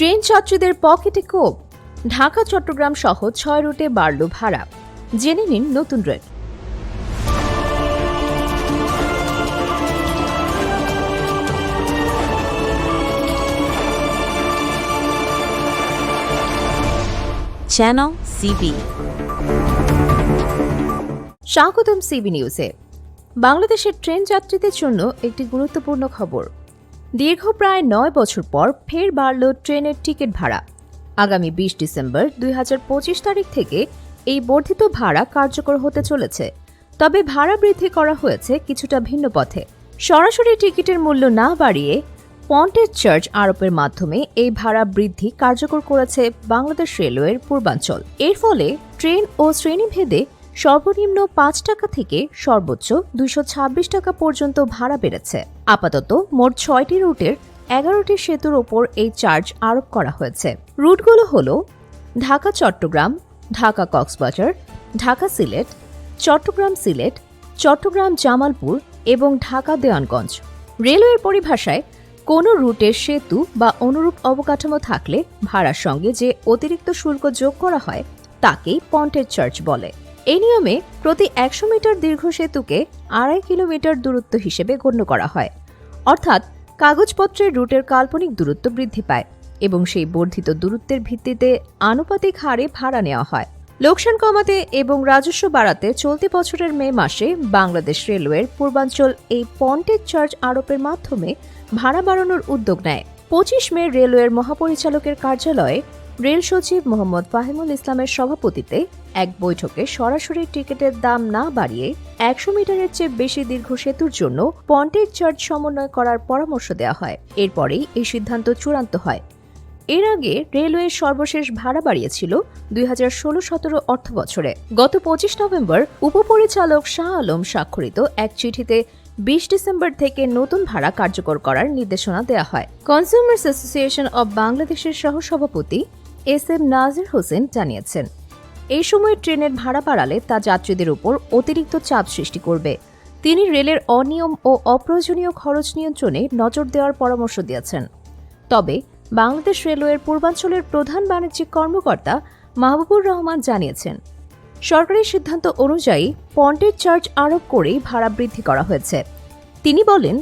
Train যাত্রীদের পকেটে কোপ। ঢাকা চট্টগ্রাম সহ ৬ রুটে বাড়ল ভাড়া। জেনে নিন নতুন রেট। Channel CB. স্বাগতম সিবি নিউজে। বাংলাদেশের ট্রেন যাত্রীদের জন্য একটি গুরুত্বপূর্ণ খবর। দীর্ঘ প্রায় ৯ বছর পর ফের বাড়ল ট্রেনের টিকিট ভাড়া। আগামী ২০ ডিসেম্বর ২০২৫ তারিখ থেকে এই বর্ধিত ভাড়া কার্যকর হতে চলেছে। তবে ভাড়া বৃদ্ধি করা হয়েছে কিছুটা ভিন্ন পথে। সরাসরি টিকিটের মূল্য না বাড়িয়ে পন্টেজ চার্জ আরোপের মাধ্যমে এই ভাড়া বৃদ্ধি কার্যকর করেছে বাংলাদেশ রেলওয়ের পূর্বাঞ্চল। এর ফলে ট্রেন ও শ্রেণীভেদে সর্বনিম্ন ৫ টাকা থেকে সর্বোচ্চ ২২৬ টাকা পর্যন্ত ভাড়া বেড়েছে। আপাতত মোট ৬টি রুটের ১১টি সেতুর ওপর এই চার্জ আরোপ করা হয়েছে। রুটগুলো হল ঢাকা চট্টগ্রাম, ঢাকা কক্সবাজার, ঢাকা সিলেট, চট্টগ্রাম সিলেট, চট্টগ্রাম জামালপুর এবং ঢাকা দেওয়ানগঞ্জ। রেলওয়ের পরিভাষায় কোনো রুটের সেতু বা অনুরূপ অবকাঠামো থাকলে ভাড়ার সঙ্গে যে অতিরিক্ত শুল্ক যোগ করা হয় তাকেই পন্টেজ চার্জ বলে। এই নিয়মে প্রতি ১০০ মিটার দীর্ঘ সেতুকে ২.৫ কিলোমিটার দূরত্ব হিসেবে গণ্য করা হয়। অর্থাৎ কাগজপত্রের রুটের কাল্পনিক দূরত্ব বৃদ্ধি পায় এবং সেই বর্ধিত দূরত্বের ভিত্তিতে আনুপাতিক হারে ভাড়া নেওয়া হয়। লোকসান কমাতে এবং রাজস্ব বাড়াতে চলতি বছরের মে মাসে বাংলাদেশ রেলওয়ের পূর্বাঞ্চল এই পন্টেজ চার্জ আরোপের মাধ্যমে ভাড়া বাড়ানোর উদ্যোগ নেয়। ২৫ মে রেলওয়ের মহাপরিচালকের কার্যালয়ে রেল সচিব মোহাম্মদ ফাহিমুল ইসলামের সভাপতিত্বে এক বৈঠকে সরাসরি টিকিটের দাম না বাড়িয়ে ১০০ মিটারের চেয়ে বেশি দীর্ঘ সেতুর জন্য পন্টেজ চার্জ সমন্বয় করার পরামর্শ দেওয়া হয়। এরপরেই এই সিদ্ধান্ত চূড়ান্ত হয়। এর আগে রেলওয়ে সর্বশেষ ভাড়া বাড়িয়েছিল ২০১৬-১৭ অর্থ বছরে। গত ২৫ নভেম্বর উপপরিচালক শাহ আলম স্বাক্ষরিত এক চিঠিতে ২০ ডিসেম্বর থেকে নতুন ভাড়া কার্যকর করার নির্দেশনা দেওয়া হয়। কনজিউমার্স অ্যাসোসিয়েশন অব বাংলাদেশের সহসভাপতি এস এম নাজির হোসেন জানিয়েছেন, এই সময় ট্রেনের ভাড়া বাড়ালে তা যাত্রীদের উপর অতিরিক্ত চাপ সৃষ্টি করবে। তিনি রেলের অনিয়ম ও অপ্রয়োজনীয় খরচ নিয়ন্ত্রণে নজর দেওয়ার পরামর্শ দিয়েছেন। তবে বাংলাদেশ রেলওয়ের পূর্বাঞ্চলের প্রধান বাণিজ্যিক কর্মকর্তা মাহবুবুর রহমান জানিয়েছেন, সরকারি সিদ্ধান্ত অনুযায়ী পন্টেজ চার্জ আরোপ করেই ভাড়া বৃদ্ধি করা হয়েছে। তিনি বলেন,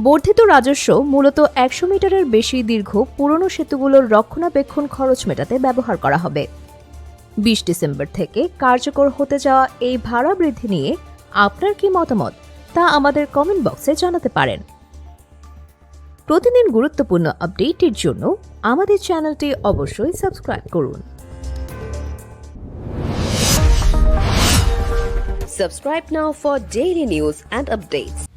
বর্ধিত রাজস্ব মূলত ১০০ মিটারের বেশি দীর্ঘ পুরনো সেতুগুলোর রক্ষণাবেক্ষণ খরচ মেটাতে ব্যবহার করা হবে। ২০ ডিসেম্বর থেকে কার্যকর হতে যাওয়া এই ভাড়া বৃদ্ধি নিয়ে আপনার কি মতামত তা আমাদের কমেন্ট বক্সে জানাতে পারেন। প্রতিদিন গুরুত্বপূর্ণ আপডেটের জন্য আমাদের চ্যানেলটি অবশ্যই সাবস্ক্রাইব করুন। Subscribe now for daily news and updates.